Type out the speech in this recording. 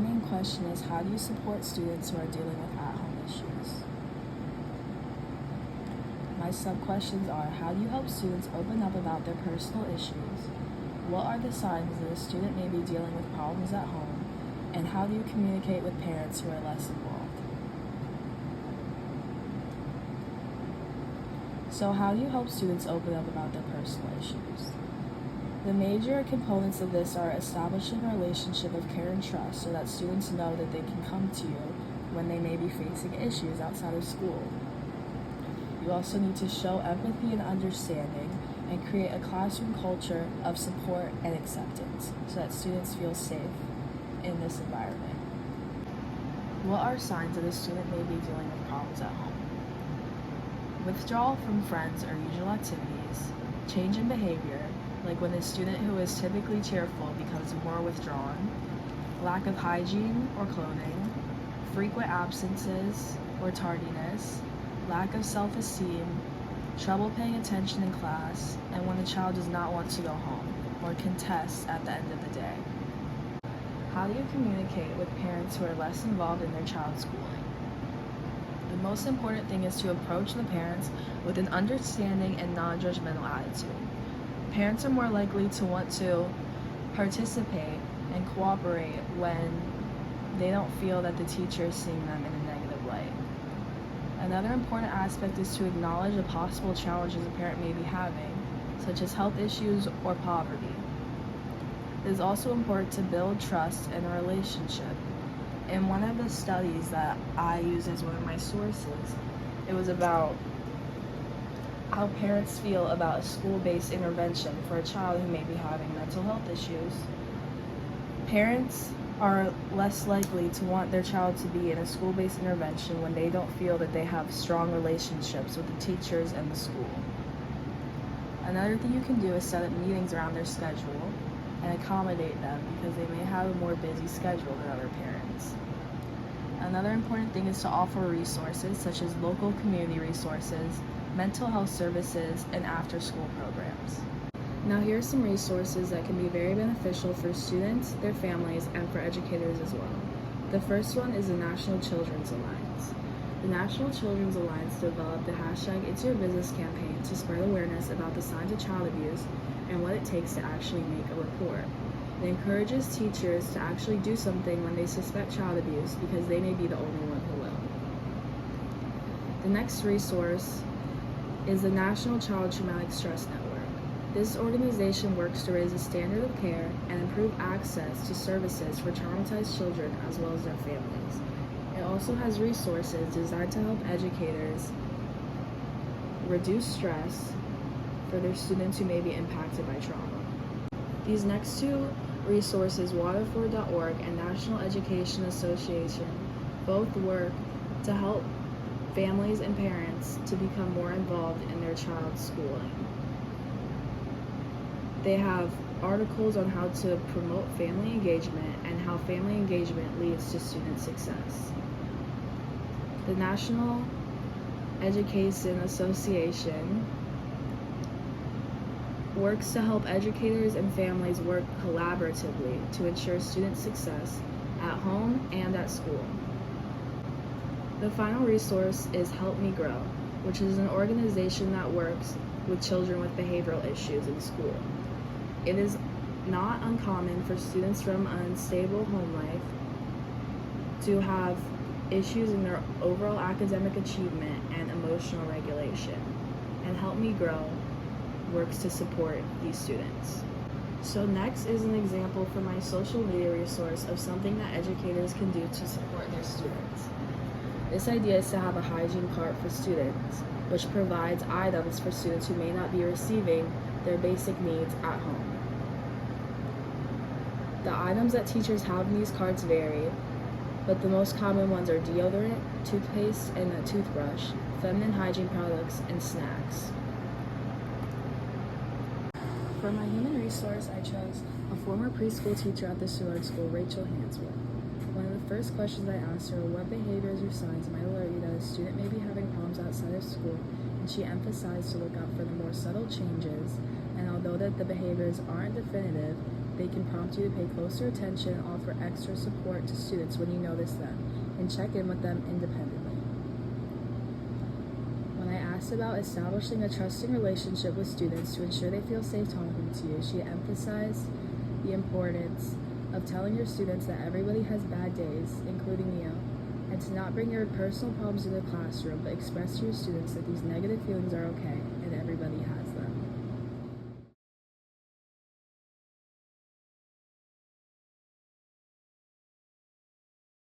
main question is, how do you support students who are dealing with at-home issues? My sub-questions are, how do you help students open up about their personal issues? What are the signs that a student may be dealing with problems at home? And how do you communicate with parents who are less involved? So how do you help students open up about their personal issues? The major components of this are establishing a relationship of care and trust so that students know that they can come to you when they may be facing issues outside of school. You also need to show empathy and understanding and create a classroom culture of support and acceptance so that students feel safe in this environment. What are signs that a student may be dealing with problems at home? Withdrawal from friends or usual activities, change in behavior, like when a student who is typically cheerful becomes more withdrawn, lack of hygiene or clothing, frequent absences or tardiness, lack of self-esteem, trouble paying attention in class, and when a child does not want to go home or contest at the end of the day. How do you communicate with parents who are less involved in their child's schooling? The most important thing is to approach the parents with an understanding and non-judgmental attitude. Parents are more likely to want to participate and cooperate when they don't feel that the teacher is seeing them in a negative light. Another important aspect is to acknowledge the possible challenges a parent may be having, such as health issues or poverty. It is also important to build trust in a relationship. In one of the studies that I use as one of my sources, it was about how parents feel about a school-based intervention for a child who may be having mental health issues. Parents are less likely to want their child to be in a school-based intervention when they don't feel that they have strong relationships with the teachers and the school. Another thing you can do is set up meetings around their schedule and accommodate them because they may have a more busy schedule than other parents. Another important thing is to offer resources such as local community resources, mental health services, and after-school programs. Now here are some resources that can be very beneficial for students, their families, and for educators as well. The first one is the National Children's Alliance. The National Children's Alliance developed the #It'sYourBusiness campaign to spread awareness about the signs of child abuse and what it takes to actually make a report. It encourages teachers to actually do something when they suspect child abuse because they may be the only one who will. The next resource is the National Child Traumatic Stress Network. This organization works to raise the standard of care and improve access to services for traumatized children as well as their families. It also has resources designed to help educators reduce stress for their students who may be impacted by trauma. These next two resources, Waterford.org and National Education Association, both work to help families and parents to become more involved in their child's schooling. They have articles on how to promote family engagement and how family engagement leads to student success. The National Education Association works to help educators and families work collaboratively to ensure student success at home and at school. The final resource is Help Me Grow, which is an organization that works with children with behavioral issues in school. It is not uncommon for students from an unstable home life to have issues in their overall academic achievement and emotional regulation, and Help Me Grow works to support these students. So next is an example from my social media resource of something that educators can do to support their students. This idea is to have a hygiene cart for students, which provides items for students who may not be receiving their basic needs at home. The items that teachers have in these carts vary, but the most common ones are deodorant, toothpaste, and a toothbrush, feminine hygiene products, and snacks. For my human resource, I chose a former preschool teacher at the Soulard School, Rachel Hansworth. One of the first questions I asked her were what behaviors or signs might alert you that a student may be having problems outside of school, and she emphasized to look out for the more subtle changes, and although that the behaviors aren't definitive, They can prompt you to pay closer attention and offer extra support to students when you notice them, and check in with them independently. When I asked about establishing a trusting relationship with students to ensure they feel safe talking to you, she emphasized the importance of telling your students that everybody has bad days, including you, and to not bring your personal problems into the classroom, but express to your students that these negative feelings are okay and everybody